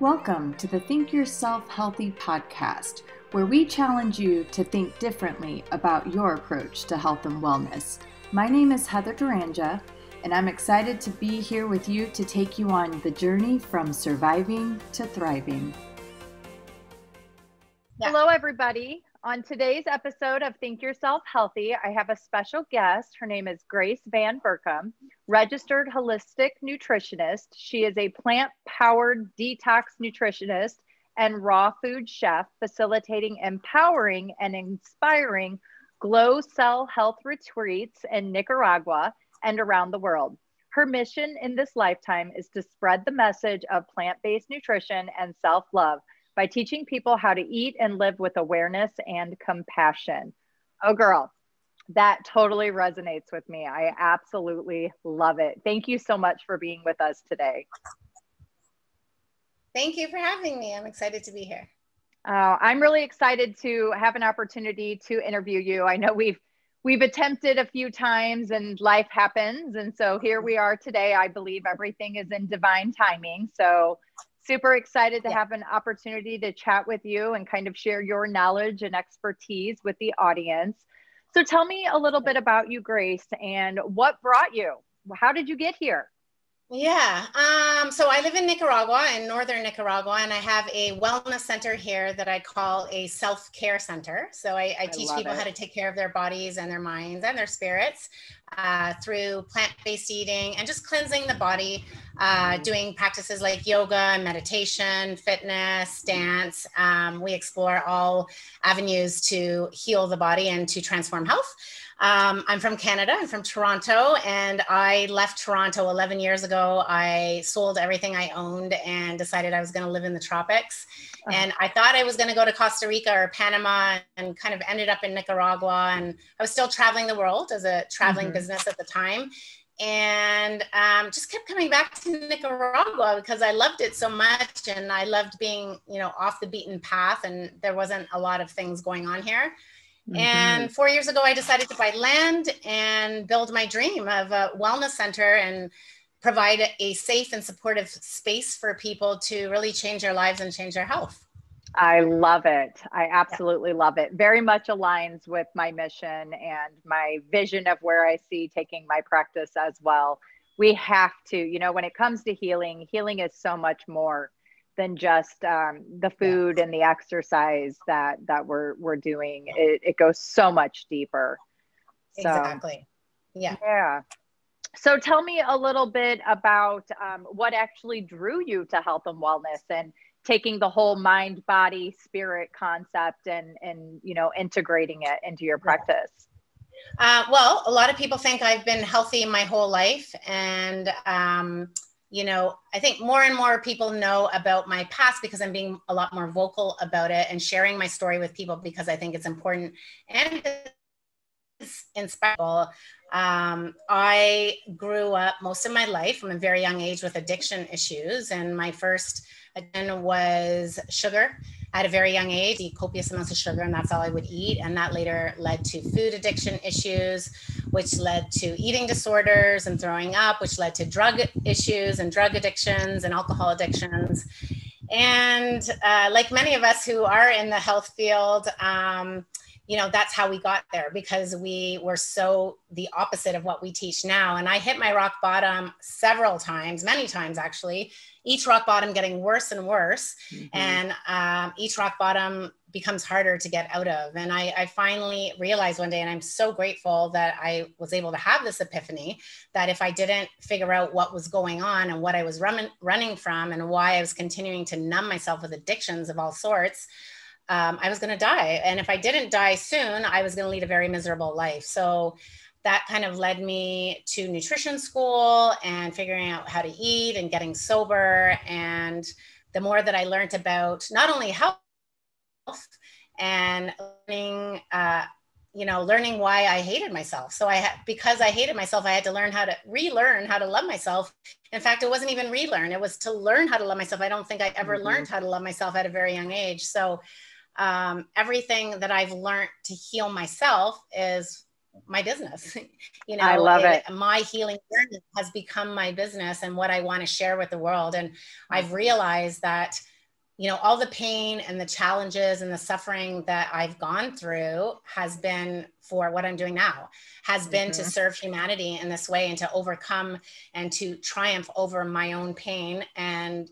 Welcome to the Think Yourself Healthy podcast, where we challenge you to think differently about your approach to health and wellness. My name is Heather Duranja, and I'm excited to be here with you to take you on the journey from surviving to thriving. Hello, everybody. On today's episode of Think Yourself Healthy, I have a special guest. Her name is Grace Van Berkum, registered holistic nutritionist. She is a plant-powered detox nutritionist and raw food chef, facilitating empowering and inspiring GLO Cell Health Retreats in Nicaragua and around the world. Her mission in this lifetime is to spread the message of plant-based nutrition and self-love by teaching people how to eat and live with awareness and compassion. Oh, girl, that totally resonates with me. I absolutely love it. Thank you so much for being with us today. Thank you for having me. I'm excited to be here. I'm really excited to have an opportunity to interview you. I know we've attempted a few times and life happens. And so here we are today. I believe everything is in divine timing. So super excited to have an opportunity to chat with you and kind of share your knowledge and expertise with the audience. So tell me a little bit about you, Grace, and what brought you? How did you get here? Yeah, so I live in Nicaragua, in Northern Nicaragua, and I have a wellness center here that I call a self-care center. So I teach people how to take care of their bodies and their minds and their spirits through plant-based eating and just cleansing the body, doing practices like yoga, meditation, fitness, dance. We explore all avenues to heal the body and to transform health. I'm from Canada. I'm from Toronto, and I left Toronto 11 years ago. I sold everything I owned and decided I was going to live in the tropics. And I thought I was going to go to Costa Rica or Panama, and kind of ended up in Nicaragua. And I was still traveling the world as a traveling business at the time. And just kept coming back to Nicaragua because I loved it so much. And I loved being, off the beaten path, and there wasn't a lot of things going on here. And 4 years ago, I decided to buy land and build my dream of a wellness center and provide a safe and supportive space for people to really change their lives and change their health. I love it. I absolutely love it. Very much aligns with my mission and my vision of where I see taking my practice as well. We have to, when it comes to healing, healing is so much more than just the food and the exercise that we're doing. It goes so much deeper. So, exactly. Yeah. So tell me a little bit about what actually drew you to health and wellness and taking the whole mind, body, spirit concept and integrating it into your practice. Well, a lot of people think I've been healthy my whole life, and I think more and more people know about my past because I'm being a lot more vocal about it and sharing my story with people because I think it's important and it's inspiring. I grew up most of my life from a very young age with addiction issues, and my first addiction was sugar. At a very young age, I eat copious amounts of sugar, and that's all I would eat. And that later led to food addiction issues, which led to eating disorders and throwing up, which led to drug issues and drug addictions and alcohol addictions. And like many of us who are in the health field, that's how we got there because we were so the opposite of what we teach now. And I hit my rock bottom several times, many times actually, each rock bottom getting worse and worse. And each rock bottom becomes harder to get out of. And I finally realized one day, and I'm so grateful that I was able to have this epiphany, that if I didn't figure out what was going on and what I was running from and why I was continuing to numb myself with addictions of all sorts, I was going to die. And if I didn't die soon, I was going to lead a very miserable life. So that kind of led me to nutrition school and figuring out how to eat and getting sober. And the more that I learned about not only health and learning, learning why I hated myself. So because I hated myself, I had to relearn how to love myself. In fact, it wasn't even relearn. It was to learn how to love myself. I don't think I ever learned how to love myself at a very young age. So everything that I've learned to heal myself is my business. I love it. My healing journey has become my business and what I want to share with the world. And I've realized that you know, all the pain and the challenges and the suffering that I've gone through has been for what I'm doing now, has been to serve humanity in this way and to overcome and to triumph over my own pain and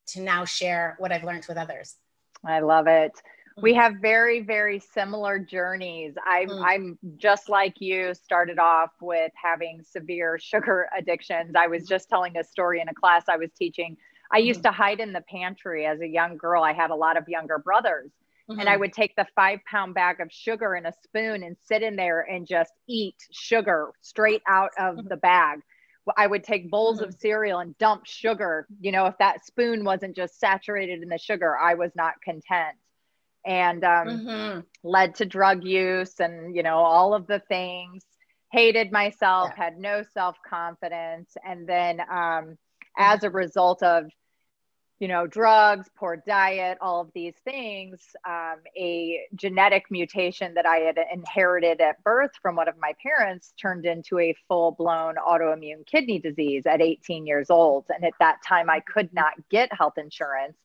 to now share what I've learned with others. I love it. We have very, very similar journeys. I'm just like you, started off with having severe sugar addictions. I was just telling a story in a class I was teaching. I used to hide in the pantry as a young girl. I had a lot of younger brothers, and I would take the 5-pound bag of sugar in a spoon and sit in there and just eat sugar straight out of the bag. I would take bowls of cereal and dump sugar. You know, if that spoon wasn't just saturated in the sugar, I was not content. And led to drug use and, you know, all of the things. Hated myself, had no self-confidence. And then as a result of, you know, drugs, poor diet, all of these things, a genetic mutation that I had inherited at birth from one of my parents turned into a full-blown autoimmune kidney disease at 18 years old. And at that time, I could not get health insurance.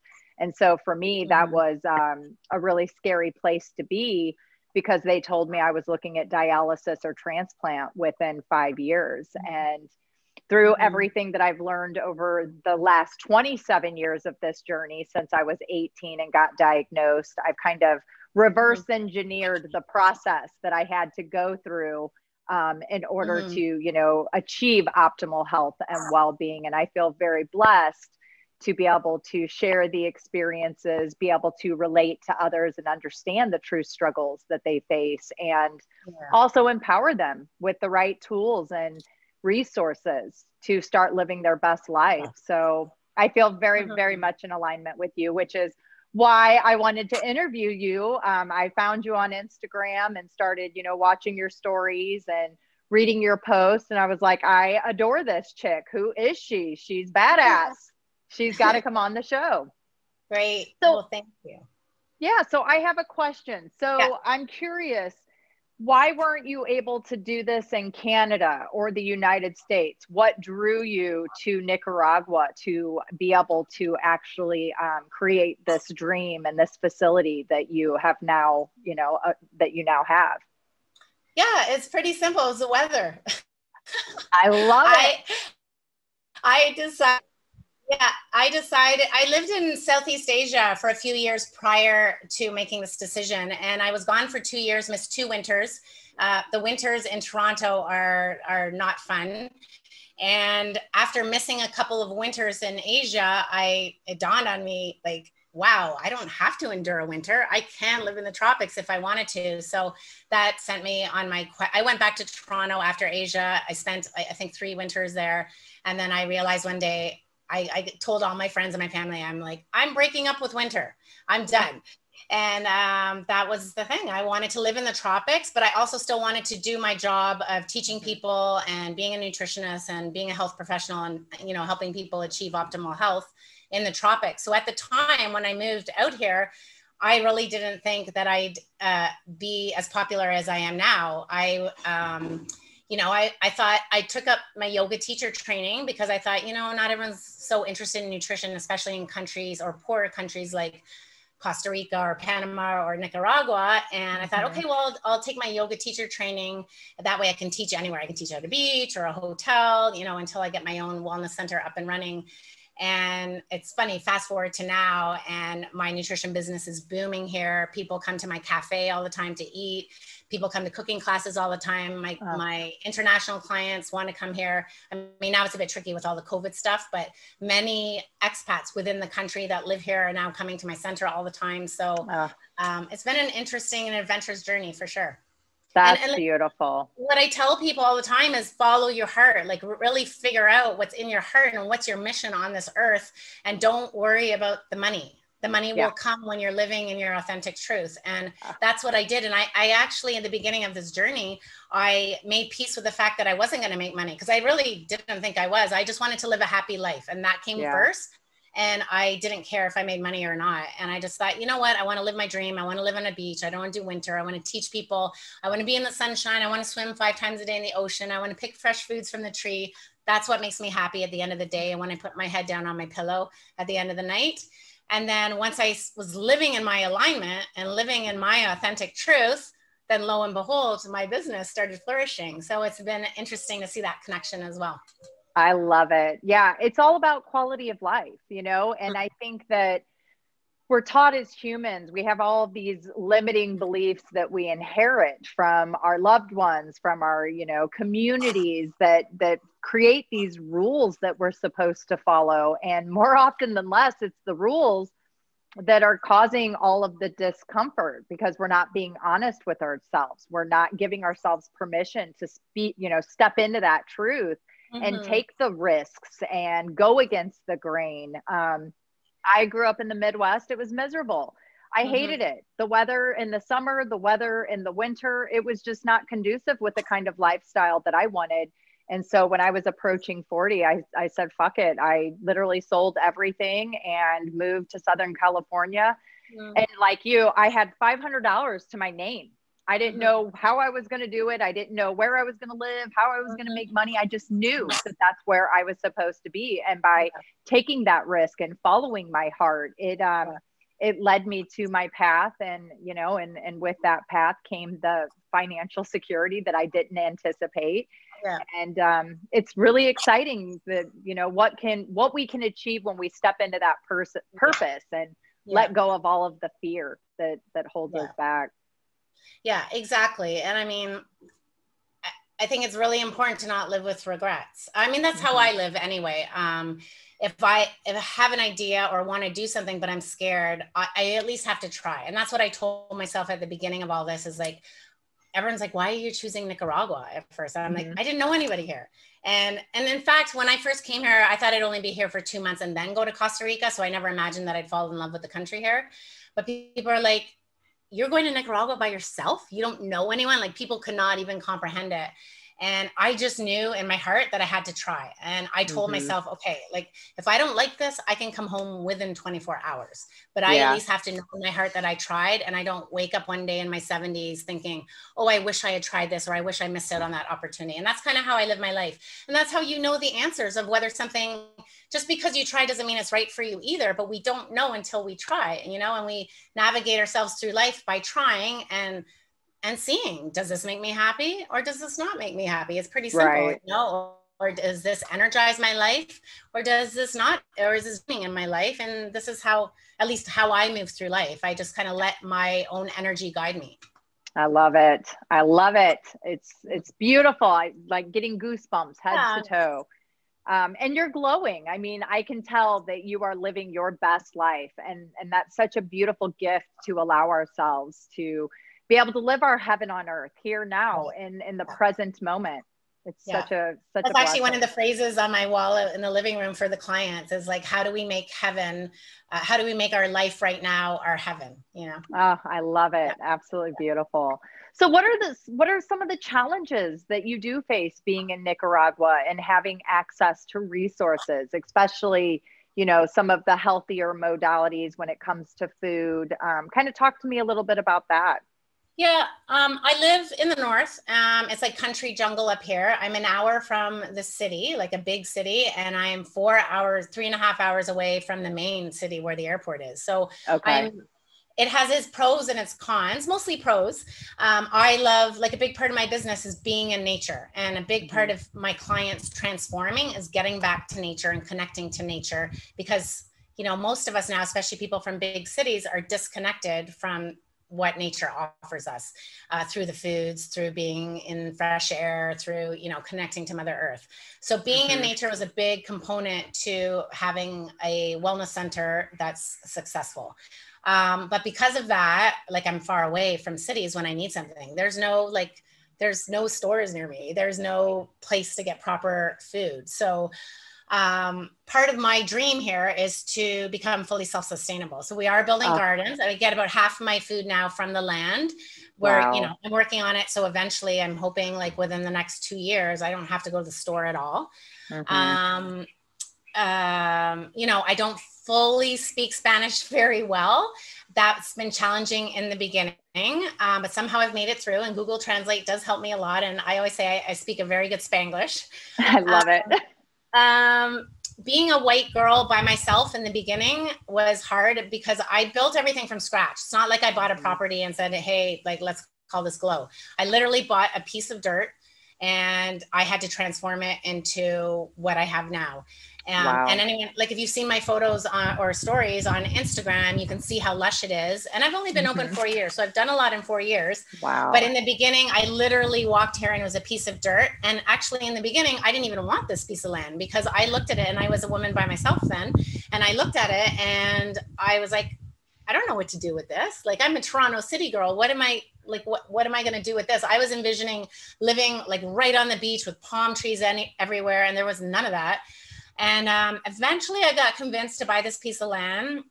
And so for me, that was a really scary place to be, because they told me I was looking at dialysis or transplant within 5 years. And through everything that I've learned over the last 27 years of this journey, since I was 18 and got diagnosed, I've kind of reverse engineered the process that I had to go through in order to, you know, achieve optimal health and well-being. And I feel very blessed to be able to share the experiences, be able to relate to others and understand the true struggles that they face, and also empower them with the right tools and resources to start living their best life. So I feel very, very much in alignment with you, which is why I wanted to interview you. I found you on Instagram and started, you know, watching your stories and reading your posts. And I was like, I adore this chick. Who is she? She's badass. She's got to come on the show. Great. So, well, thank you. Yeah. So I have a question. So I'm curious, why weren't you able to do this in Canada or the United States? What drew you to Nicaragua to be able to actually create this dream and this facility that you have now, you know, that you now have? Yeah, it's pretty simple. It's the weather. I love it. I decided, I lived in Southeast Asia for a few years prior to making this decision. And I was gone for 2 years, missed 2 winters. The winters in Toronto are not fun. And after missing a couple of winters in Asia, it dawned on me, like, wow, I don't have to endure a winter. I can live in the tropics if I wanted to. So that sent me on I went back to Toronto after Asia. I spent, I think, 3 winters there. And then I realized one day, I told all my friends and my family, I'm like, I'm breaking up with winter. I'm done. And that was the thing. I wanted to live in the tropics, but I also still wanted to do my job of teaching people and being a nutritionist and being a health professional and, you know, helping people achieve optimal health in the tropics. So at the time when I moved out here, I really didn't think that I'd be as popular as I am now. You know, I thought I took up my yoga teacher training because I thought, you know, not everyone's so interested in nutrition, especially in countries or poorer countries like Costa Rica or Panama or Nicaragua. And I thought, okay, well, I'll take my yoga teacher training. That way I can teach anywhere. I can teach at a beach or a hotel, you know, until I get my own wellness center up and running. And it's funny, fast forward to now, and my nutrition business is booming here. People come to my cafe all the time to eat. People come to cooking classes all the time. My international clients want to come here. I mean, now it's a bit tricky with all the COVID stuff, but many expats within the country that live here are now coming to my center all the time. So it's been an interesting and adventurous journey for sure. That's beautiful. What I tell people all the time is follow your heart, like really figure out what's in your heart and what's your mission on this earth. And don't worry about the money. The money will come when you're living in your authentic truth. And that's what I did. And I actually, in the beginning of this journey, I made peace with the fact that I wasn't going to make money, because I really didn't think I was. I just wanted to live a happy life. And that came first. And I didn't care if I made money or not. And I just thought, you know what? I want to live my dream. I want to live on a beach. I don't want to do winter. I want to teach people. I want to be in the sunshine. I want to swim 5 times a day in the ocean. I want to pick fresh foods from the tree. That's what makes me happy at the end of the day. And when I put my head down on my pillow at the end of the night. And then once I was living in my alignment and living in my authentic truth, then lo and behold, my business started flourishing. So it's been interesting to see that connection as well. I love it. Yeah. It's all about quality of life, you know? And I think that we're taught as humans, we have all of these limiting beliefs that we inherit from our loved ones, from our, you know, communities that create these rules that we're supposed to follow. And more often than less, it's the rules that are causing all of the discomfort because we're not being honest with ourselves. We're not giving ourselves permission to speak, you know, step into that truth and take the risks and go against the grain. I grew up in the Midwest. It was miserable. I hated it. The weather in the summer, the weather in the winter, it was just not conducive with the kind of lifestyle that I wanted. And so when I was approaching 40, I said, fuck it. I literally sold everything and moved to Southern California. And like you, I had $500 to my name. I didn't know how I was going to do it. I didn't know where I was going to live, how I was going to make money. I just knew that that's where I was supposed to be. And by taking that risk and following my heart, it led me to my path. And, you know, and with that path came the financial security that I didn't anticipate. Yeah. And it's really exciting that, you know, what we can achieve when we step into that purpose and let go of all of the fear that holds us back. Yeah, exactly. And I mean, I think it's really important to not live with regrets. I mean, that's how I live anyway. If I have an idea or want to do something, but I'm scared, I at least have to try. And that's what I told myself at the beginning of all this is like, everyone's like, why are you choosing Nicaragua at first? And I'm like, I didn't know anybody here. And in fact, when I first came here, I thought I'd only be here for 2 months and then go to Costa Rica. So I never imagined that I'd fall in love with the country here. But people are like, you're going to Nicaragua by yourself? You don't know anyone? Like people could not even comprehend it. And I just knew in my heart that I had to try. And I told myself, okay, like if I don't like this, I can come home within 24 hours. But I at least have to know in my heart that I tried. And I don't wake up one day in my 70s thinking, oh, I wish I had tried this, or I wish I missed out on that opportunity. And that's kind of how I live my life. And that's how you know the answers of whether something, just because you try doesn't mean it's right for you either. But we don't know until we try, you know, and we navigate ourselves through life by trying and seeing, does this make me happy or does this not make me happy? It's pretty simple, you know, or does this energize my life or does this not, or is this being in my life? And this is how, at least how I move through life. I just kind of let my own energy guide me. I love it. I love it. It's beautiful. I like getting goosebumps head to toe. And you're glowing. I mean, I can tell that you are living your best life. And that's such a beautiful gift to allow ourselves to be able to live our heaven on earth here now in the present moment. It's such a That's actually one of the phrases on my wall in the living room for the clients is like, how do we make heaven? How do we make our life right now our heaven? You know? Oh, I love it. Absolutely beautiful. So what are some of the challenges that you do face being in Nicaragua and having access to resources, especially, you know, some of the healthier modalities when it comes to food? Kind of talk to me a little bit about that. Yeah, I live in the north. It's like country jungle up here. I'm an hour from the city, like a big city, and I'm 3.5 hours away from the main city where the airport is. So it has its pros and its cons, mostly pros. I love, like a big part of my business is being in nature. And a big part of my clients transforming is getting back to nature and connecting to nature because, you know, most of us now, especially people from big cities, are disconnected from what nature offers us through the foods, through being in fresh air, through, you know, connecting to Mother Earth. So being in nature was a big component to having a wellness center that's successful. But because of that, like I'm far away from cities when I need something. There's no stores near me. There's no place to get proper food. So part of my dream here is to become fully self-sustainable. So we are building gardens. I get about half of my food now from the land where, you know, I'm working on it. So eventually I'm hoping like within the next 2 years, I don't have to go to the store at all. You know, I don't fully speak Spanish very well. That's been challenging in the beginning, but somehow I've made it through, and Google Translate does help me a lot. And I always say I speak a very good Spanglish. I love it. being a white girl by myself in the beginning was hard because I built everything from scratch. It's not like I bought a property and said, hey, like, let's call this GLO. I literally bought a piece of dirt and I had to transform it into what I have now. Wow. And anyone, like if you've seen my photos or stories on Instagram, you can see how lush it is. And I've only been open 4 years. So I've done a lot in 4 years. Wow. But in the beginning, I literally walked here and it was a piece of dirt. And actually in the beginning, I didn't even want this piece of land because I looked at it and I was a woman by myself then. And I looked at it and I was like, I don't know what to do with this. Like I'm a Toronto city girl. What am I going to do with this? I was envisioning living like right on the beach with palm trees everywhere. And there was none of that. And eventually I got convinced to buy this piece of land,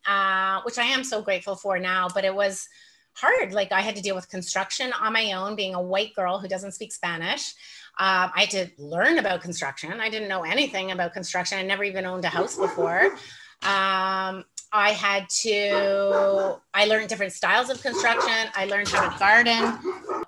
which I am so grateful for now, but it was hard. Like I had to deal with construction on my own, being a white girl who doesn't speak Spanish. I had to learn about construction. I didn't know anything about construction. I never even owned a house before. I learned different styles of construction. I learned how to garden.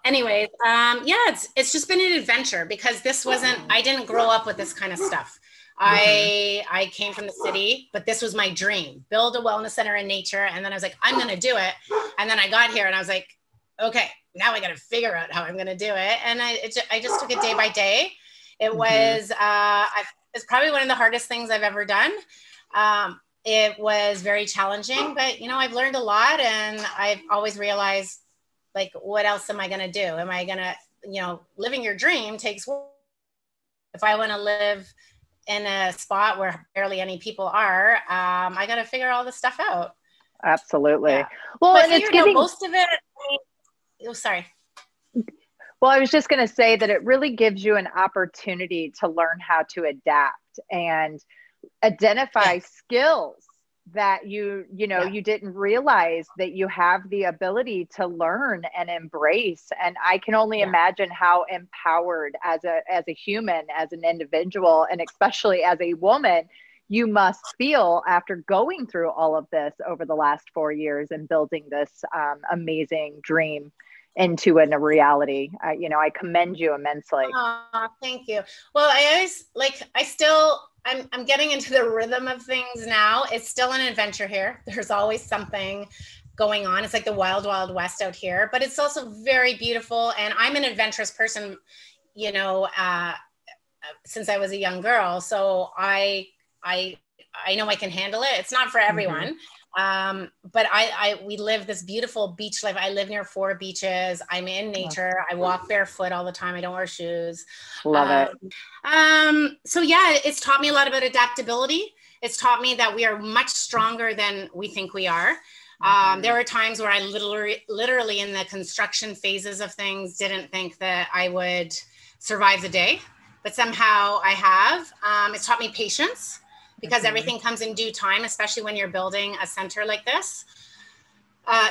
Anyways, yeah, it's just been an adventure because I didn't grow up with this kind of stuff. I came from the city, but this was my dream, build a wellness center in nature. And then I was like, I'm going to do it. And then I got here and I was like, okay, now I got to figure out how I'm going to do it. And I just took it day by day. It was, it's probably one of the hardest things I've ever done. It was very challenging, but I've learned a lot and I've always realized like, what else am I going to do? Am I going to, living your dream takes work. If I want to live in a spot where barely any people are, I got to figure all this stuff out. Absolutely. Yeah. Well, but and it's giving most of it. Sorry. Well, I was just going to say that it really gives you an opportunity to learn how to adapt and identify skills that you didn't realize that you have the ability to learn and embrace. And I can only imagine how empowered as a human, as an individual, and especially as a woman, you must feel after going through all of this over the last 4 years and building this amazing dream into a reality. I commend you immensely. Oh, thank you. Well, I'm getting into the rhythm of things now. It's still an adventure here. There's always something going on. It's like the wild, wild west out here, but it's also very beautiful. And I'm an adventurous person, since I was a young girl. So I know I can handle it. It's not for everyone. But we live this beautiful beach life. I live near 4 beaches. I'm in nature. I walk barefoot all the time. I don't wear shoes. Love it. So yeah, it's taught me a lot about adaptability. It's taught me that we are much stronger than we think we are. There were times where I literally in the construction phases of things didn't think that I would survive the day, but somehow I have. It's taught me patience, because everything comes in due time, especially when you're building a center like this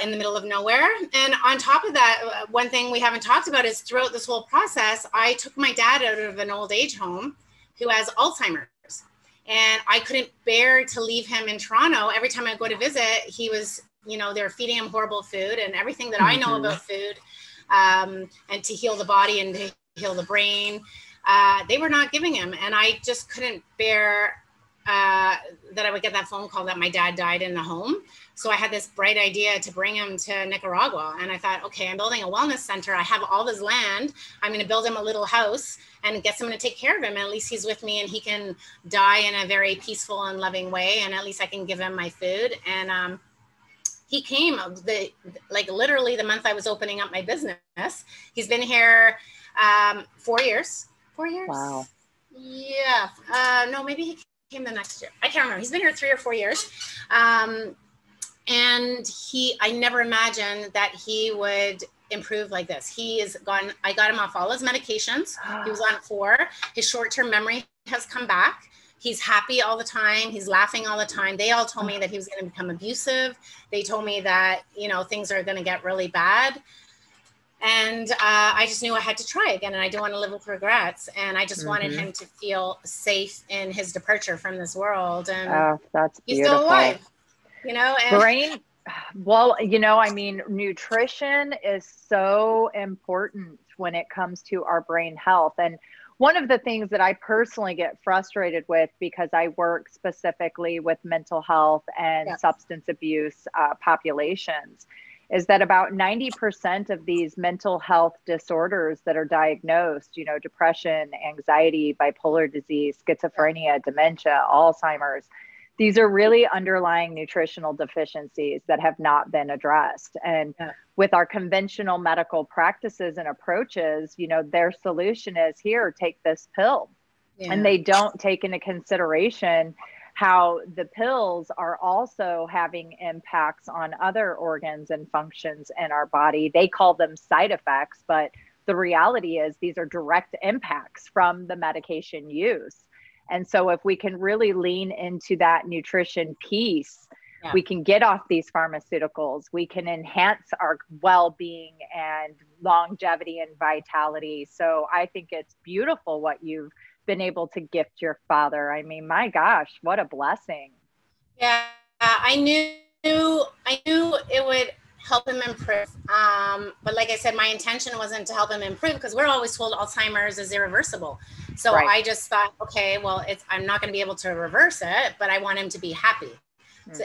in the middle of nowhere. And on top of that, one thing we haven't talked about is throughout this whole process, I took my dad out of an old age home who has Alzheimer's. And I couldn't bear to leave him in Toronto. Every time I go to visit, he was, they were feeding him horrible food and everything that I know about food and to heal the body and to heal the brain, they were not giving him. And I just couldn't bear that I would get that phone call that my dad died in the home. So I had this bright idea to bring him to Nicaragua. And I thought, okay, I'm building a wellness center. I have all this land. I'm going to build him a little house and get someone to take care of him. And at least he's with me and he can die in a very peaceful and loving way. And at least I can give him my food. And he came literally the month I was opening up my business. He's been here 4 years. 4 years? Wow. Yeah. No, maybe he came the next year. I can't remember. He's been here 3 or 4 years. And I never imagined that he would improve like this. I got him off all his medications. He was on 4. His short-term memory has come back. He's happy all the time. He's laughing all the time. They all told me that he was going to become abusive. They told me that, things are going to get really bad. And I just knew I had to try again, and I don't want to live with regrets. And I just wanted him to feel safe in his departure from this world. And that's beautiful. He's still alive, and brain. Well, nutrition is so important when it comes to our brain health. And one of the things that I personally get frustrated with, because I work specifically with mental health and substance abuse populations, is that about 90% of these mental health disorders that are diagnosed, you know, depression, anxiety, bipolar disease, schizophrenia, dementia, Alzheimer's, these are really underlying nutritional deficiencies that have not been addressed. And with our conventional medical practices and approaches, you know, their solution is, here, take this pill. And they don't take into consideration how the pills are also having impacts on other organs and functions in our body. They call them side effects, but the reality is these are direct impacts from the medication use. And so if we can really lean into that nutrition piece, we can get off these pharmaceuticals, we can enhance our well-being and longevity and vitality. So I think it's beautiful what you've been able to gift your father. I mean, my gosh, what a blessing. Yeah, I knew it would help him improve. But like I said, my intention wasn't to help him improve, because we're always told Alzheimer's is irreversible. So I just thought, okay, well, I'm not going to be able to reverse it, but I want him to be happy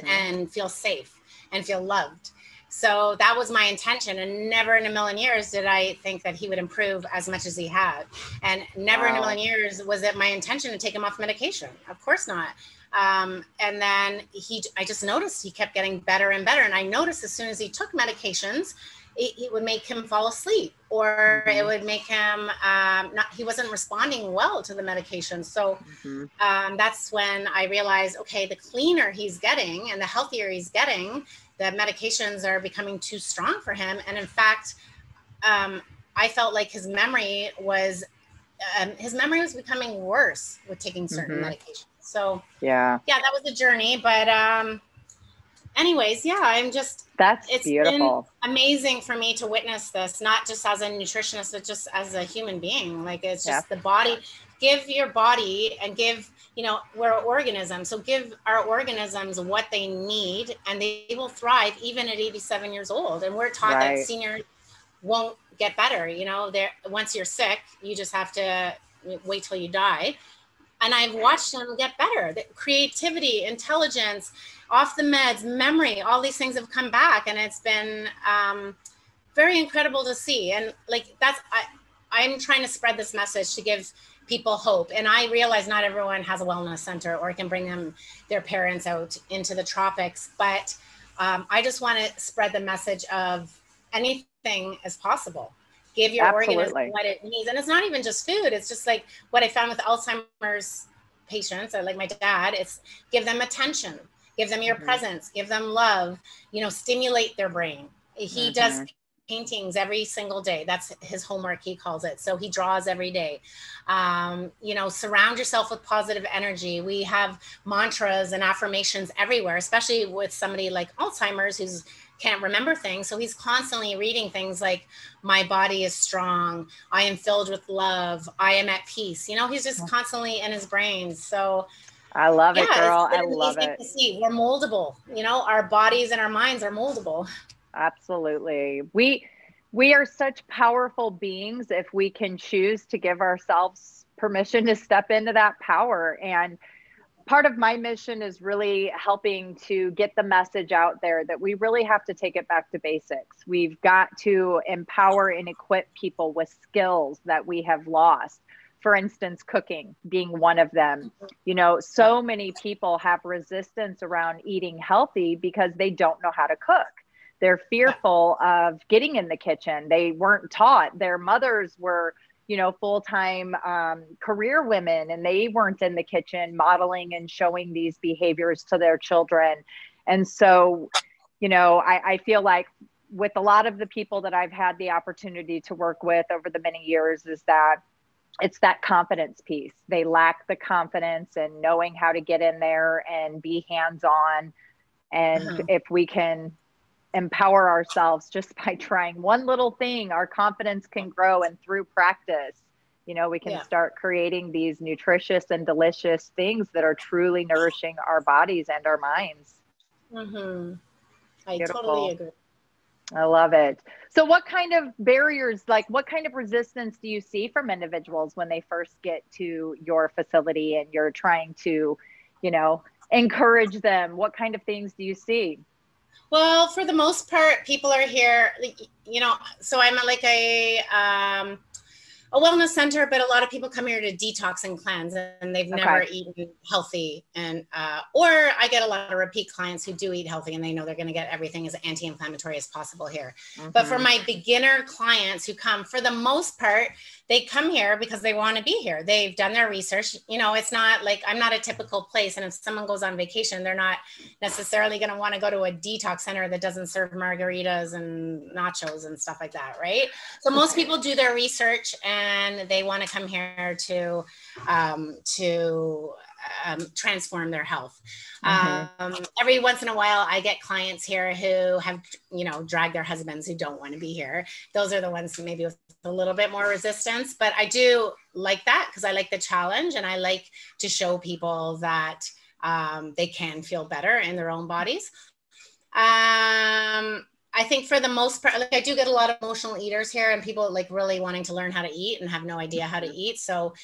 and feel safe and feel loved. So that was my intention, and never in a million years did I think that he would improve as much as he had. And never in a million years was it my intention to take him off medication. Of course not. And then I just noticed he kept getting better and better. And I noticed as soon as he took medications, it would make him fall asleep, or it would make him he wasn't responding well to the medication. So that's when I realized, okay, the cleaner he's getting and the healthier he's getting, the medications are becoming too strong for him. And in fact, I felt like his memory was becoming worse with taking certain medications. So that was a journey. But anyways, it's beautiful. Been amazing for me to witness this, not just as a nutritionist, but just as a human being. Like, it's just the body. Give your body and give, you know, we're organisms. So give our organisms what they need, and they will thrive even at 87 years old. And we're taught that seniors won't get better. You know, once you're sick, you just have to wait till you die. And I've watched them get better. The creativity, intelligence, off the meds, memory, all these things have come back. And it's been very incredible to see. And like, I'm trying to spread this message to give people hope. And I realize not everyone has a wellness center or can bring their parents out into the tropics. But I just want to spread the message of anything is possible. Give your organism what it needs. And it's not even just food. It's just like what I found with Alzheimer's patients, or like my dad, it's give them attention, give them your presence, give them love, you know, stimulate their brain. He does paintings every single day. That's his homework, he calls it. So he draws every day. You know, surround yourself with positive energy. We have mantras and affirmations everywhere, especially with somebody like Alzheimer's who's can't remember things. So he's constantly reading things like, my body is strong, I am filled with love, I am at peace. You know, he's just constantly in his brain. So I love it, girl. I love it. To see. We're moldable. You know, our bodies and our minds are moldable. Absolutely. We are such powerful beings if we can choose to give ourselves permission to step into that power. And part of my mission is really helping to get the message out there that we really have to take it back to basics. We've got to empower and equip people with skills that we have lost. For instance, cooking being one of them. You know, so many people have resistance around eating healthy because they don't know how to cook. They're fearful of getting in the kitchen. They weren't taught. Their mothers were, you know, full-time career women, and they weren't in the kitchen modeling and showing these behaviors to their children. And so, you know, I feel like with a lot of the people that I've had the opportunity to work with over the many years is that it's that confidence piece. They lack the confidence and knowing how to get in there and be hands-on. And if we can empower ourselves just by trying one little thing, our confidence can grow. And through practice, you know, we can start creating these nutritious and delicious things that are truly nourishing our bodies and our minds. I totally agree. I love it. So what kind of barriers, like what kind of resistance do you see from individuals when they first get to your facility and you're trying to, you know, encourage them? What kind of things do you see? Well, for the most part, people are here, you know, so I'm like a wellness center, but a lot of people come here to detox and cleanse, and they've never eaten healthy. And, or I get a lot of repeat clients who do eat healthy and they know they're going to get everything as anti-inflammatory as possible here. But for my beginner clients who come, for the most part, they come here because they want to be here. They've done their research. You know, it's not like, I'm not a typical place. And if someone goes on vacation, they're not necessarily going to want to go to a detox center that doesn't serve margaritas and nachos and stuff like that. Right. So most people do their research and they want to come here to transform their health. Every once in a while, I get clients here who have, you know, dragged their husbands who don't want to be here. Those are the ones who maybe with a little bit more resistance, but I do like that because I like the challenge and I like to show people that they can feel better in their own bodies. I think for the most part, like I do get a lot of emotional eaters here and people like really wanting to learn how to eat and have no idea how to eat. So,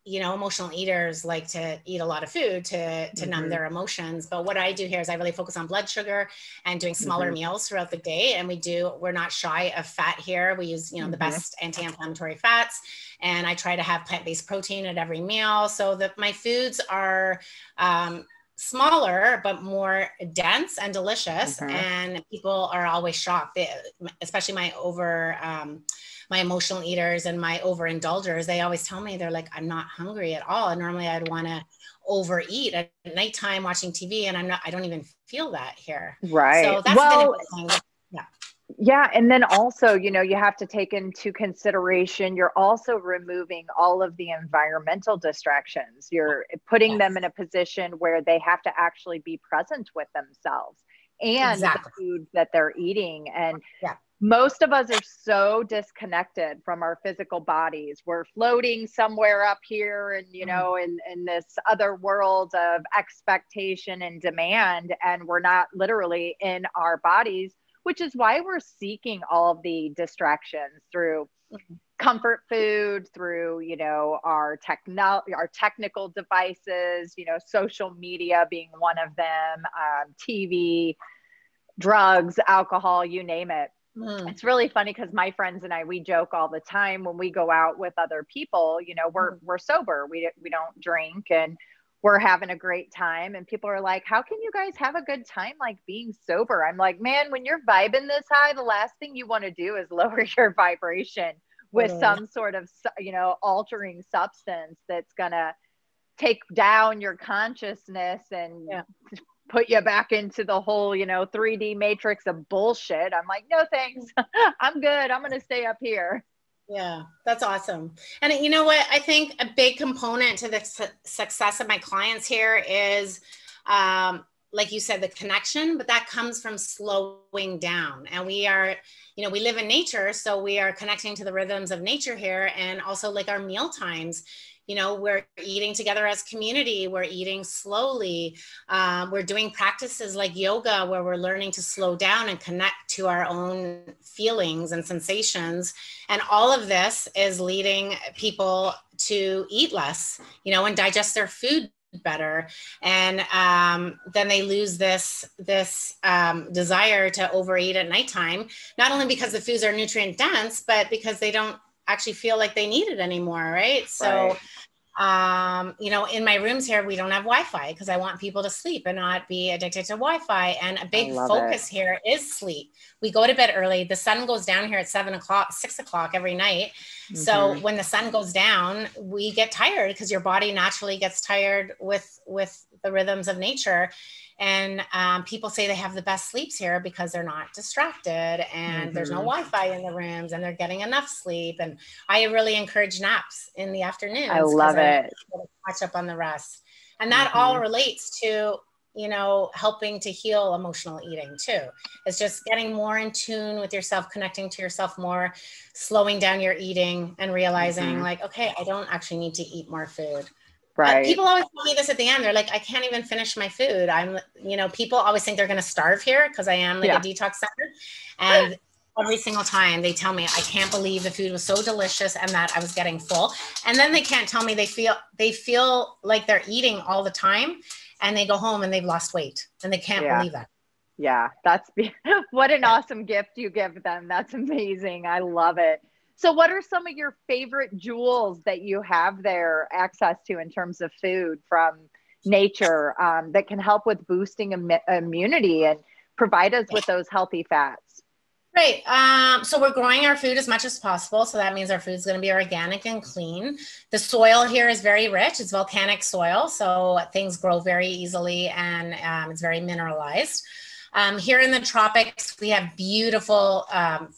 you know, emotional eaters like to eat a lot of food to numb their emotions. But what I do here is I really focus on blood sugar and doing smaller meals throughout the day. And we're not shy of fat here. We use, you know, the best anti-inflammatory fats. And I try to have plant-based protein at every meal so that my foods are, smaller, but more dense and delicious. And people are always shocked, especially my emotional eaters and my overindulgers. They always tell me, they're like, I'm not hungry at all. And normally I'd want to overeat at nighttime watching TV. And I don't even feel that here. Right. So that's been a good thing. Yeah. Yeah. And then also, you know, you have to take into consideration, you're also removing all of the environmental distractions. You're putting them in a position where they have to actually be present with themselves and the food that they're eating. And most of us are so disconnected from our physical bodies. We're floating somewhere up here and, you know, in this other world of expectation and demand. And we're not literally in our bodies, which is why we're seeking all of the distractions through comfort food, through, you know, our technical devices, you know, social media being one of them, TV, drugs, alcohol, you name it. It's really funny because my friends and I, we joke all the time when we go out with other people, you know, we're sober. We don't drink and we're having a great time. And people are like, how can you guys have a good time like being sober? I'm like, man, when you're vibing this high, the last thing you want to do is lower your vibration with some sort of, you know, altering substance that's going to take down your consciousness and put you back into the whole, you know, 3D matrix of bullshit. I'm like, no, thanks. I'm good. I'm going to stay up here. Yeah, that's awesome. And you know what? I think a big component to the success of my clients here is, like you said, the connection, but that comes from slowing down. And we are, you know, we live in nature, so we are connecting to the rhythms of nature here. And also like our meal times, you know, we're eating together as community, we're eating slowly. We're doing practices like yoga where we're learning to slow down and connect to our own feelings and sensations. And all of this is leading people to eat less, you know, and digest their food better. And then they lose this desire to overeat at nighttime, not only because the foods are nutrient dense, but because they don't actually feel like they need it anymore. Right. So, you know, in my rooms here, we don't have Wi-Fi because I want people to sleep and not be addicted to Wi-Fi. And a big focus here is sleep. We go to bed early. The sun goes down here at 7 o'clock, 6 o'clock every night. So when the sun goes down, we get tired because your body naturally gets tired with the rhythms of nature. And people say they have the best sleeps here because they're not distracted and there's no Wi-Fi in the rooms and they're getting enough sleep. And I really encourage naps in the afternoons. I love it. Catch up on the rest. And that all relates to, you know, helping to heal emotional eating too. It's just getting more in tune with yourself, connecting to yourself more, slowing down your eating and realizing like, okay, I don't actually need to eat more food. Right. People always tell me this at the end. They're like, I can't even finish my food. People always think they're going to starve here because I am like a detox center. And every single time they tell me, I can't believe the food was so delicious and that I was getting full. And then they can't tell me they feel like they're eating all the time, and they go home and they've lost weight and they can't believe that. Yeah. What an awesome gift you give them. That's amazing. I love it. So what are some of your favorite jewels that you have there access to in terms of food from nature that can help with boosting immunity and provide us with those healthy fats? Right. So we're growing our food as much as possible. So that means our food's going to be organic and clean. The soil here is very rich. It's volcanic soil. So things grow very easily, and it's very mineralized. Here in the tropics, we have beautiful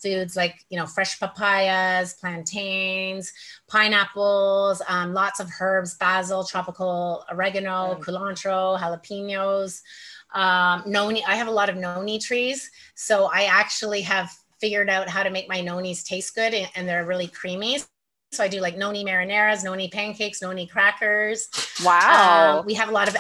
foods like, fresh papayas, plantains, pineapples, lots of herbs, basil, tropical oregano, culantro, jalapenos, noni. I have a lot of noni trees. So I actually have figured out how to make my nonis taste good, and they're really creamy. So I do like noni marineras, noni pancakes, noni crackers. Wow. We have a lot of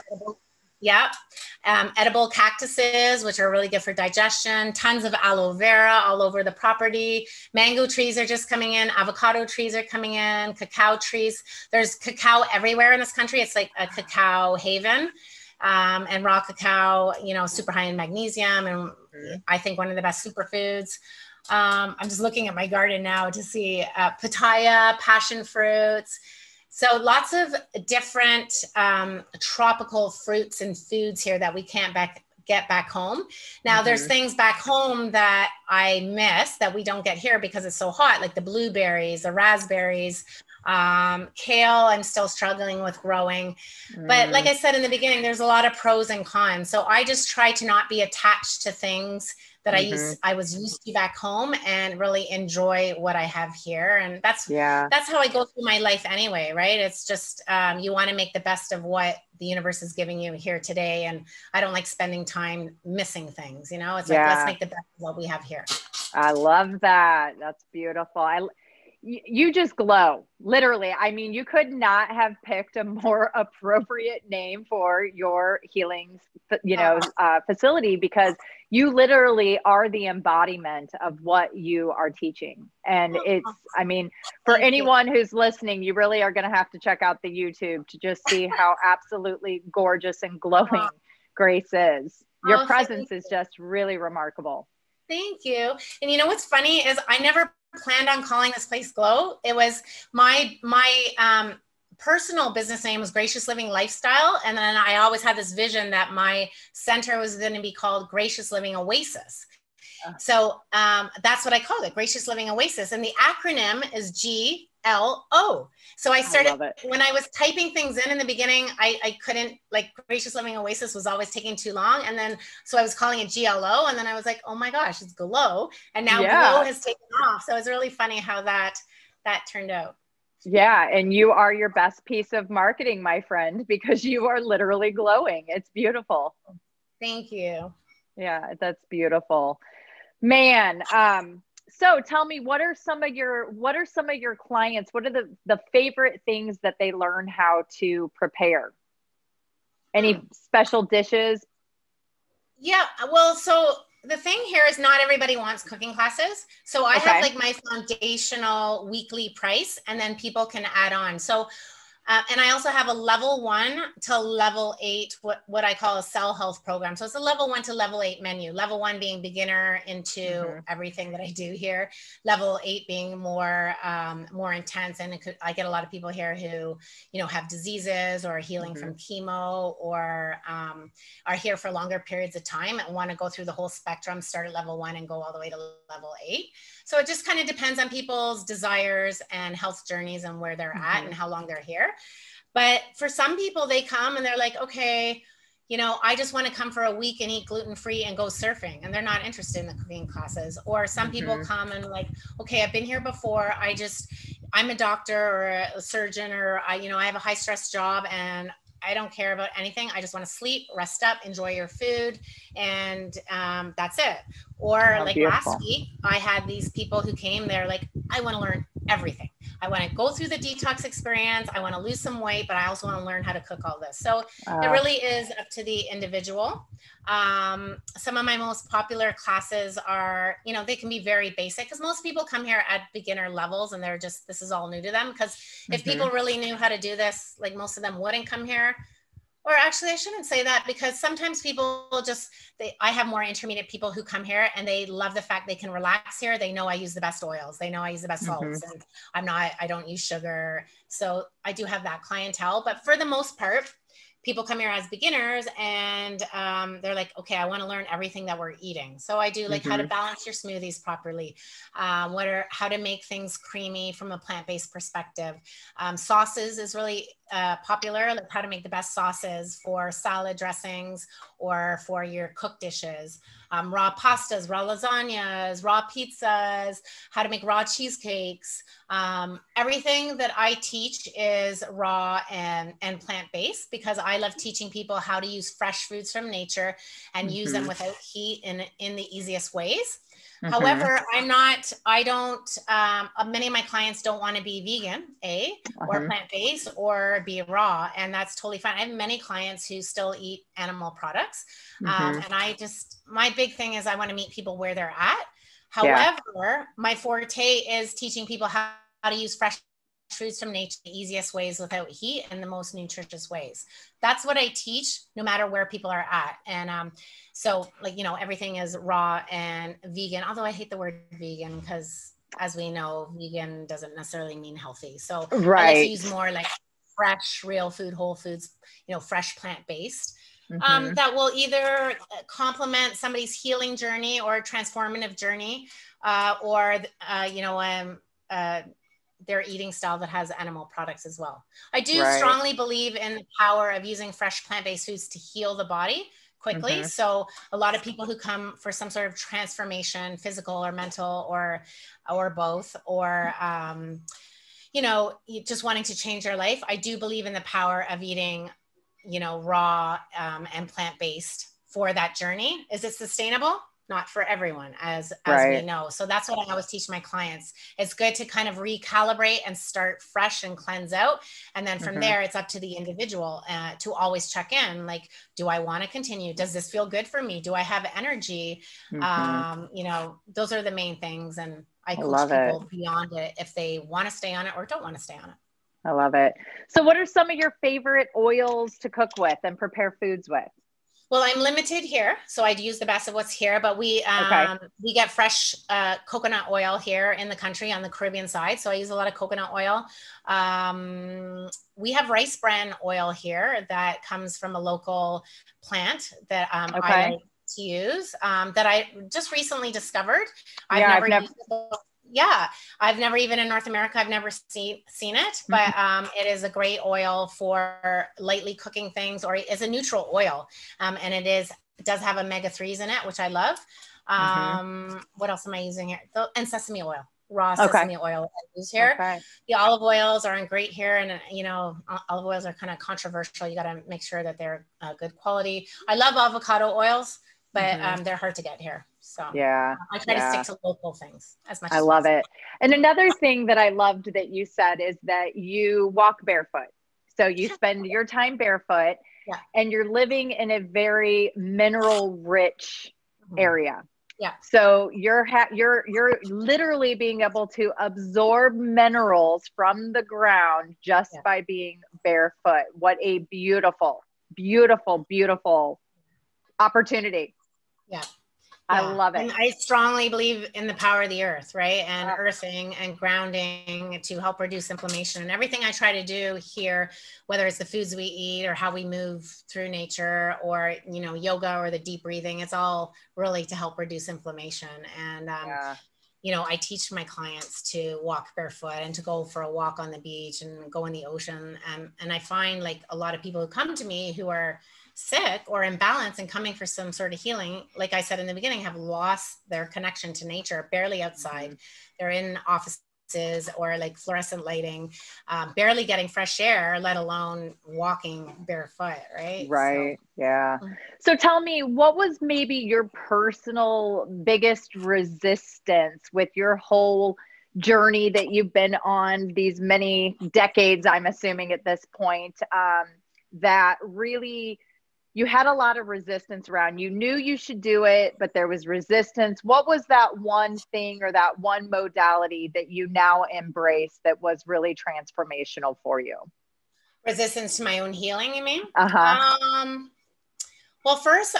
edible cactuses, which are really good for digestion. Tons of aloe vera all over the property. Mango trees are just coming in. Avocado trees are coming in. Cacao trees. There's cacao everywhere in this country. It's like a cacao haven. And raw cacao, super high in magnesium, and I think one of the best superfoods. I'm just looking at my garden now to see pitaya, passion fruits. So lots of different tropical fruits and foods here that we can't get back home. Now there's things back home that I miss that we don't get here because it's so hot, like the blueberries, the raspberries, kale. I'm still struggling with growing, but like I said in the beginning, there's a lot of pros and cons. So I just try to not be attached to things that I was used to back home, and really enjoy what I have here. And that's how I go through my life anyway, right? It's just, you want to make the best of what the universe is giving you here today. And I don't like spending time missing things, it's like, let's make the best of what we have here. I love that. That's beautiful. You just glow, literally. I mean, you could not have picked a more appropriate name for your healing, facility, because you literally are the embodiment of what you are teaching. And for anyone who's listening, you really are going to have to check out the YouTube to just see how absolutely gorgeous and glowing Grace is. Your presence is just really remarkable. Thank you. And what's funny is I never planned on calling this place GLO. It was my personal business name was Gracious Living Lifestyle. And then I always had this vision that my center was going to be called Gracious Living Oasis. So that's what I called it, Gracious Living Oasis. And the acronym is GLO. So I started, when I was typing things in the beginning, I couldn't, like, Gracious Living Oasis was always taking too long. And then, so I was calling it GLO. And then I was like, oh my gosh, it's GLO. And now GLO has taken off. So it's really funny how that turned out. Yeah. And you are your best piece of marketing, my friend, because you are literally glowing. It's beautiful. Thank you. Yeah, that's beautiful, man. So tell me, what are some of your clients? What are the favorite things that they learn how to prepare? Any special dishes? Yeah, well, so the thing here is not everybody wants cooking classes. So I have like my foundational weekly price, and then people can add on. So and I also have a level 1 to level 8, what I call a cell health program. So it's a level 1 to level 8 menu. Level 1 being beginner into everything that I do here. Level 8 being more intense. And I get a lot of people here who, have diseases or are healing from chemo, or are here for longer periods of time and want to go through the whole spectrum, start at level 1 and go all the way to level 8. So it just kind of depends on people's desires and health journeys and where they're at and how long they're here. But for some people, they come and they're like, okay, I just want to come for a week and eat gluten-free and go surfing. And they're not interested in the cooking classes. Or some people come and like, okay, I've been here before. I'm a doctor or a surgeon, or I have a high stress job and I don't care about anything. I just want to sleep, rest up, enjoy your food. And that's it. Or last week, I had these people who came, they're like, I want to learn everything. I want to go through the detox experience. I want to lose some weight, but I also want to learn how to cook all this. So it really is up to the individual. Some of my most popular classes are, you know, they can be very basic because most people come here at beginner levels and they're just, this is all new to them. Because if people really knew how to do this, like most of them wouldn't come here. Or actually, I shouldn't say that, because sometimes people just, I have more intermediate people who come here and they love the fact they can relax here. They know I use the best oils. They know I use the best salts, and I don't use sugar. So I do have that clientele, but for the most part, people come here as beginners and they're like, okay, I want to learn everything that we're eating. So I do like how to balance your smoothies properly, how to make things creamy from a plant-based perspective. Sauces is really popular, like how to make the best sauces for salad dressings or for your cooked dishes. Raw pastas, raw lasagnas, raw pizzas, how to make raw cheesecakes. Everything that I teach is raw and plant-based, because I love teaching people how to use fresh foods from nature and use them without heat in the easiest ways. However, many of my clients don't want to be vegan, or plant-based, or be raw, and that's totally fine. I have many clients who still eat animal products. And my big thing is I want to meet people where they're at. However, my forte is teaching people how to use fresh foods from nature, the easiest ways without heat and the most nutritious ways. That's what I teach no matter where people are at. And so, like, you know, everything is raw and vegan, although I hate the word vegan because, as we know, vegan doesn't necessarily mean healthy. So I like to use more like fresh, real food, whole foods, you know, fresh plant-based. That will either complement somebody's healing journey or transformative journey, or their eating style that has animal products as well. I do strongly believe in the power of using fresh plant-based foods to heal the body quickly. So a lot of people who come for some sort of transformation, physical or mental, or both, or you know, just wanting to change their life, I do believe in the power of eating, you know, raw and plant-based for that journey. Is it sustainable? Not for everyone, as we know. So that's what I always teach my clients. It's good to kind of recalibrate and start fresh and cleanse out. And then from there, it's up to the individual to always check in. Like, do I want to continue? Does this feel good for me? Do I have energy? You know, those are the main things. And I coach people beyond it if they want to stay on it or don't want to stay on it. I love it. So what are some of your favorite oils to cook with and prepare foods with? Well, I'm limited here, so I'd use the best of what's here, but we get fresh coconut oil here in the country on the Caribbean side. So I use a lot of coconut oil. We have rice bran oil here that comes from a local plant that I like to use, that I just recently discovered. I've never even in North America, I've never seen it, but it is a great oil for lightly cooking things, or it's a neutral oil. And it does have omega-3s in it, which I love. What else am I using here? And sesame oil, raw sesame oil I use here. The olive oils aren't great here. And, you know, olive oils are kind of controversial. You got to make sure that they're good quality. I love avocado oils, but they're hard to get here. So I try to stick to local things as much as possible. I love it. And another thing that I loved that you said is that you walk barefoot. So you spend your time barefoot and you're living in a very mineral rich area. Yeah. So you're literally being able to absorb minerals from the ground just by being barefoot. What a beautiful, beautiful, beautiful opportunity. Yeah. I love it. And I strongly believe in the power of the earth, right? And earthing and grounding to help reduce inflammation. And everything I try to do here, whether it's the foods we eat or how we move through nature, or, you know, yoga or the deep breathing, it's all really to help reduce inflammation. And, you know, I teach my clients to walk barefoot and to go for a walk on the beach and go in the ocean. And I find like a lot of people who come to me who are sick or imbalanced and coming for some sort of healing, like I said in the beginning, have lost their connection to nature, barely outside. They're in offices or like fluorescent lighting, barely getting fresh air, let alone walking barefoot, right? Right. So tell me, what was maybe your personal biggest resistance with your whole journey that you've been on these many decades, I'm assuming at this point, that really you had a lot of resistance around. You knew you should do it, but there was resistance. What was that one thing or that one modality that you now embrace that was really transformational for you? Resistance to my own healing, you mean? Well, first,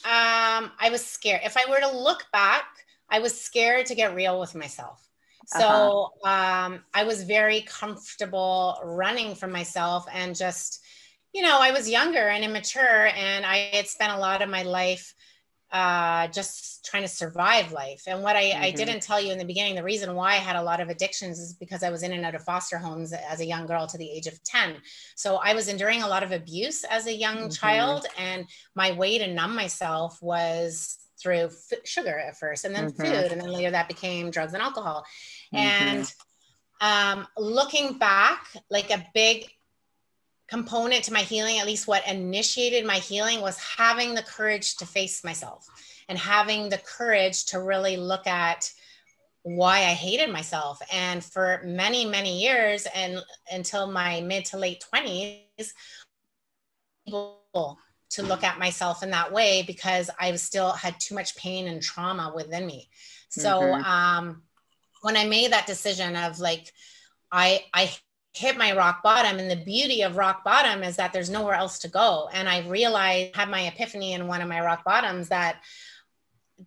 I was scared. If I were to look back, I was scared to get real with myself. So I was very comfortable running from myself and just, I was younger and immature, and I had spent a lot of my life just trying to survive life. And what I didn't tell you in the beginning, the reason why I had a lot of addictions is because I was in and out of foster homes as a young girl to the age of 10. So I was enduring a lot of abuse as a young child, and my way to numb myself was through sugar at first, and then food, and then later that became drugs and alcohol. And looking back, like a big component to my healing, at least what initiated my healing, was having the courage to face myself and having the courage to really look at why I hated myself. And for many, many years, and until my mid to late 20s, to look at myself in that way, because I still had too much pain and trauma within me. So when I made that decision of like, I hit my rock bottom, and the beauty of rock bottom is that there's nowhere else to go. And I realized, had my epiphany in one of my rock bottoms, that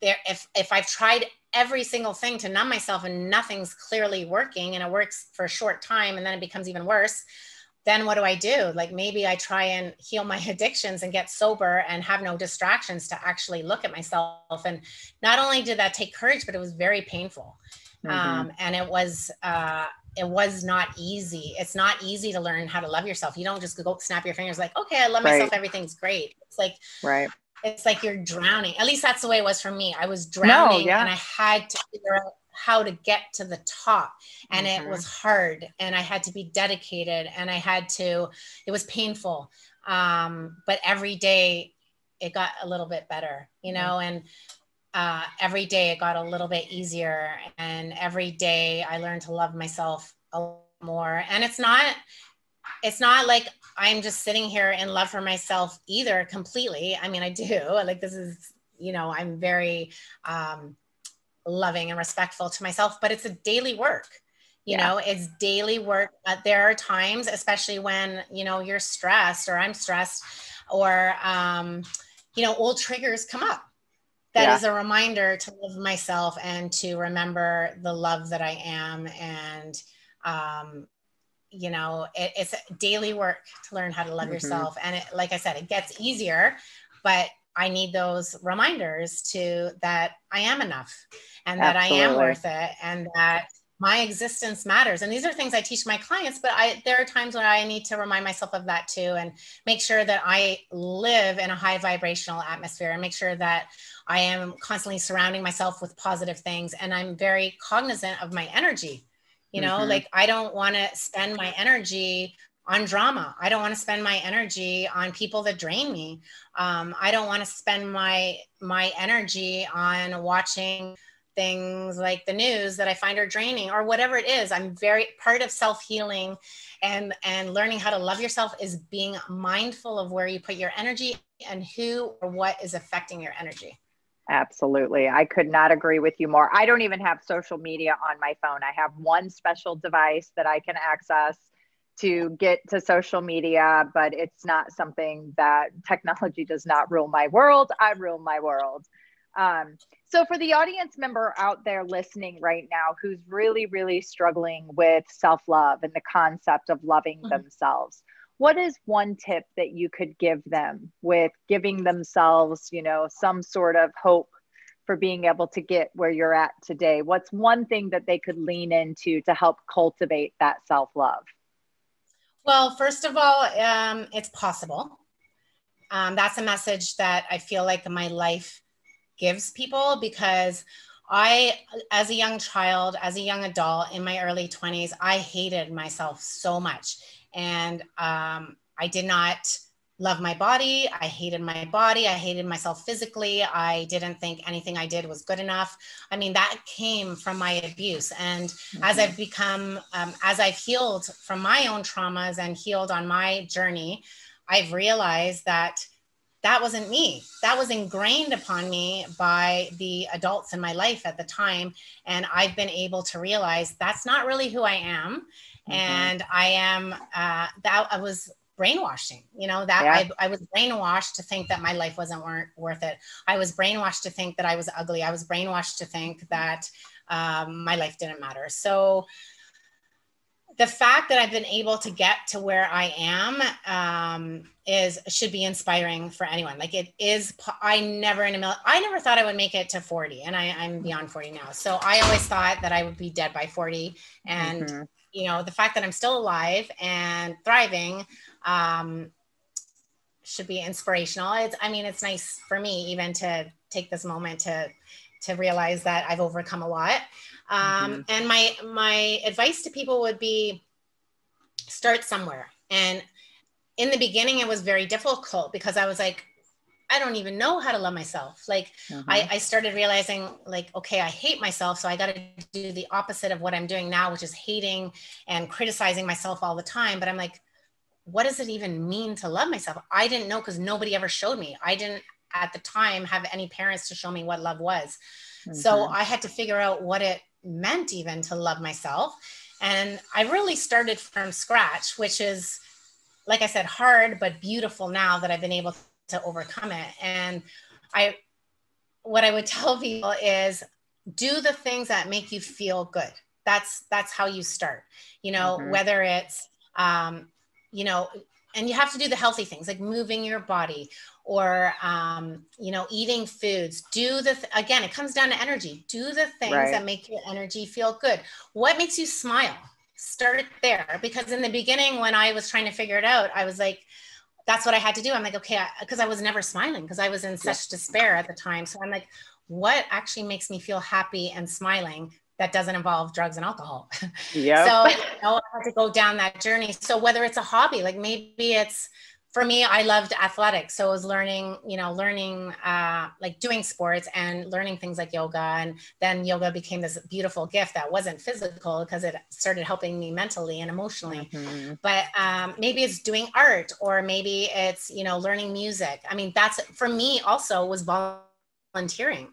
if I've tried every single thing to numb myself and nothing's clearly working, and it works for a short time and then it becomes even worse, then what do I do? Like, maybe I try and heal my addictions and get sober and have no distractions to actually look at myself. And not only did that take courage, but it was very painful. And it was not easy. It's not easy to learn how to love yourself. You don't just go snap your fingers like, okay, I love myself, everything's great. It's like, it's like you're drowning. At least that's the way it was for me. I was drowning, and I had to figure out how to get to the top. And it was hard, and I had to be dedicated, and it was painful. But every day it got a little bit better, and every day it got a little bit easier. And every day I learned to love myself a lot more. And it's not like I'm just sitting here in love for myself either completely. I mean, I do. Like, this is, I'm very loving and respectful to myself, but it's a daily work. It's daily work. There are times, especially when, you're stressed, or I'm stressed, or, old triggers come up. That is a reminder to love myself and to remember the love that I am. And, it's daily work to learn how to love yourself. And like I said, it gets easier, but I need those reminders that I am enough, and that I am worth it, and that my existence matters. And these are things I teach my clients, but there are times when I need to remind myself of that too, and make sure that I live in a high vibrational atmosphere, and make sure that I am constantly surrounding myself with positive things. And I'm very cognizant of my energy. Like, I don't want to spend my energy on drama. I don't want to spend my energy on people that drain me. I don't want to spend my energy on watching things like the news that I find are draining, or whatever it is. I'm very part of self-healing, and learning how to love yourself is being mindful of where you put your energy and who or what is affecting your energy. Absolutely. I could not agree with you more. I don't even have social media on my phone. I have one special device that I can access to get to social media, but it's not something that technology does not rule my world. I rule my world. So for the audience member out there listening right now, who's really, really struggling with self-love and the concept of loving themselves, what is one tip that you could give them with giving themselves, some sort of hope for being able to get where you're at today? What's one thing that they could lean into to help cultivate that self-love? Well, first of all, it's possible. That's a message that I feel like my life gives people, because as a young child, as a young adult in my early 20s, I hated myself so much. And I did not love my body. I hated my body. I hated myself physically. I didn't think anything I did was good enough. I mean, that came from my abuse. And as I've become, as I've healed from my own traumas and healed on my journey, I've realized that that wasn't me. That was ingrained upon me by the adults in my life at the time. And I've been able to realize that's not really who I am. And I am, that I was brainwashing, you know, that I was brainwashed to think that my life wasn't worth it. I was brainwashed to think that I was ugly. I was brainwashed to think that my life didn't matter. So the fact that I've been able to get to where I am should be inspiring for anyone. Like it is, I never thought I would make it to 40, and I'm beyond 40 now. So I always thought that I would be dead by 40. And, you know, the fact that I'm still alive and thriving should be inspirational. It's nice for me even to take this moment to realize that I've overcome a lot. And my advice to people would be start somewhere. And in the beginning, it was very difficult because I was like, I don't even know how to love myself. Like I started realizing like, okay, I hate myself. So I got to do the opposite of what I'm doing now, which is hating and criticizing myself all the time. But I'm like, what does it even mean to love myself? I didn't know because nobody ever showed me. I didn't at the time have any parents to show me what love was. So I had to figure out what it meant even to love myself. And I really started from scratch, which is, like I said, hard, but beautiful now that I've been able to overcome it. And what I would tell people is do the things that make you feel good. That's how you start, you know, whether it's, you know, and you have to do the healthy things like moving your body or, you know, eating foods. Again, it comes down to energy. Do the things that make your energy feel good. What makes you smile? Start there. Because in the beginning, when I was trying to figure it out, I was like, that's what I had to do. I'm like, okay, because I was never smiling because I was in such despair at the time. So I'm like, what actually makes me feel happy and smiling that doesn't involve drugs and alcohol? So you know, I had to go down that journey. So whether it's a hobby, like maybe it's, for me, I loved athletics. So I was learning like doing sports and learning things like yoga. And then yoga became this beautiful gift that wasn't physical because it started helping me mentally and emotionally. But maybe it's doing art, or maybe it's, you know, learning music. I mean, that's for me also was volunteering.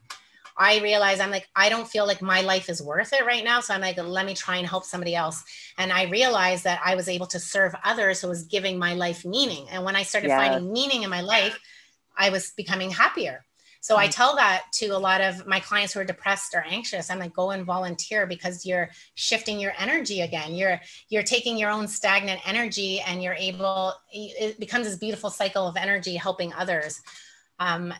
I realized I'm like, I don't feel like my life is worth it right now. So I'm like, let me try and help somebody else. And I realized that I was able to serve others who was giving my life meaning. And when I started finding meaning in my life, I was becoming happier. So I tell that to a lot of my clients who are depressed or anxious. I'm like, go and volunteer because you're shifting your energy again. You're taking your own stagnant energy and it becomes this beautiful cycle of energy helping others.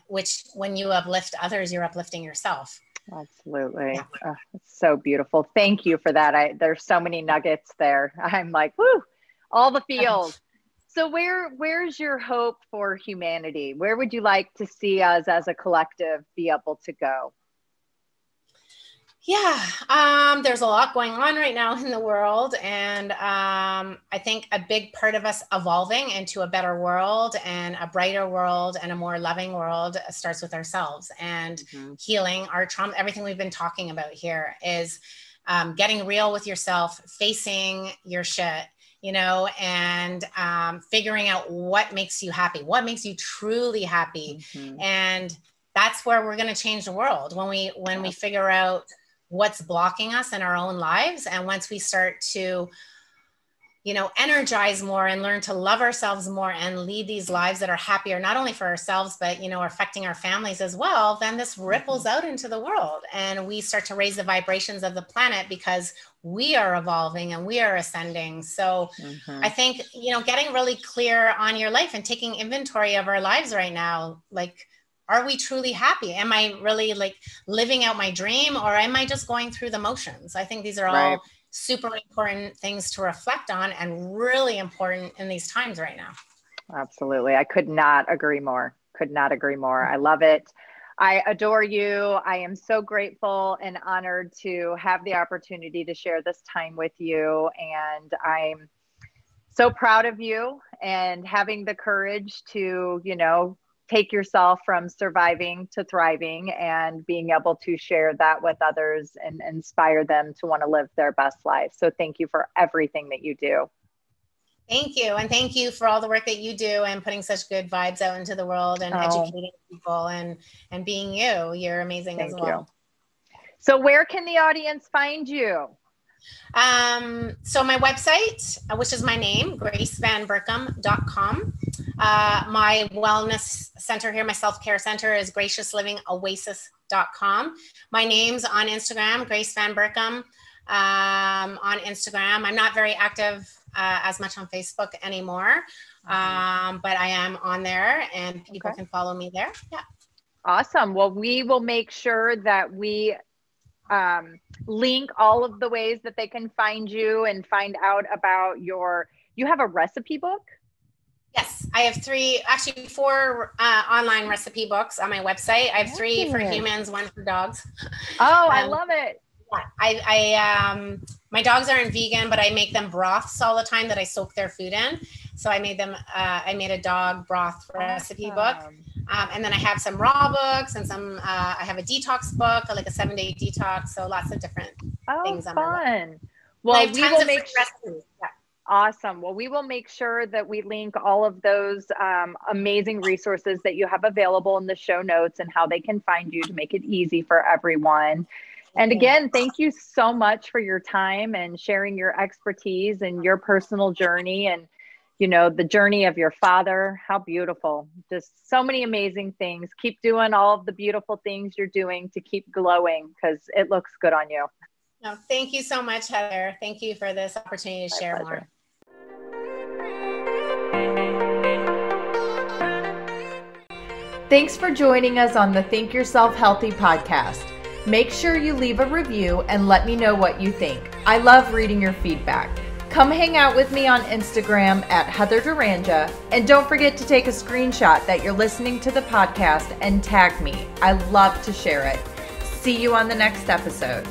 Which when you uplift others, you're uplifting yourself. Absolutely. Yeah. Oh, it's so beautiful. Thank you for that. There's so many nuggets there. I'm like, whoo, all the feels. So where's your hope for humanity? Where would you like to see us as a collective be able to go? Yeah, there's a lot going on right now in the world. And I think a big part of us evolving into a better world and a brighter world and a more loving world starts with ourselves and healing our trauma. Everything we've been talking about here is getting real with yourself, facing your shit, you know, and figuring out what makes you happy, what makes you truly happy. And that's where we're going to change the world when we figure out what's blocking us in our own lives. And once we start to, you know, energize more and learn to love ourselves more and lead these lives that are happier, not only for ourselves, but, you know, affecting our families as well, then this ripples out into the world and we start to raise the vibrations of the planet because we are evolving and we are ascending. So I think, you know, getting really clear on your life and taking inventory of our lives right now, like, are we truly happy? Am I really like living out my dream, or am I just going through the motions? I think these are all super important things to reflect on and really important in these times right now. Absolutely. I could not agree more. Could not agree more. I love it. I adore you. I am so grateful and honored to have the opportunity to share this time with you. And I'm so proud of you and having the courage to, take yourself from surviving to thriving and being able to share that with others and inspire them to want to live their best life. So thank you for everything that you do. Thank you. And thank you for all the work that you do and putting such good vibes out into the world and educating people and being you. You're amazing as well. Thank you. So where can the audience find you? So my website, which is my name, gracevanberkum.com. My wellness center here, my self-care center is graciouslivingoasis.com. My name's on Instagram, Grace Van Berkum, on Instagram. I'm not very active as much on Facebook anymore, but I am on there and people can follow me there. Yeah. Awesome. Well, we will make sure that we link all of the ways that they can find you and find out about you have a recipe book? Yes, I have four online recipe books on my website. I have 3 for humans, 1 for dogs. Oh, I love it. Yeah, my dogs aren't vegan, but I make them broths all the time that I soak their food in. So I made a dog broth recipe book. And then I have some raw books and I have a detox book, like a 7-day detox. So lots of different things on my website. Well, we will make recipes. Yeah. Awesome. Well, we will make sure that we link all of those amazing resources that you have available in the show notes and how they can find you to make it easy for everyone. And again, thank you so much for your time and sharing your expertise and your personal journey and, the journey of your father. How beautiful. Just so many amazing things. Keep doing all of the beautiful things you're doing to keep glowing because it looks good on you. No, thank you so much, Heather. Thank you for this opportunity to share more. Thanks for joining us on the Think Yourself Healthy podcast. Make sure you leave a review and let me know what you think. I love reading your feedback. Come hang out with me on Instagram at Heather Duranja, and don't forget to take a screenshot that you're listening to the podcast and tag me. I love to share it. See you on the next episode.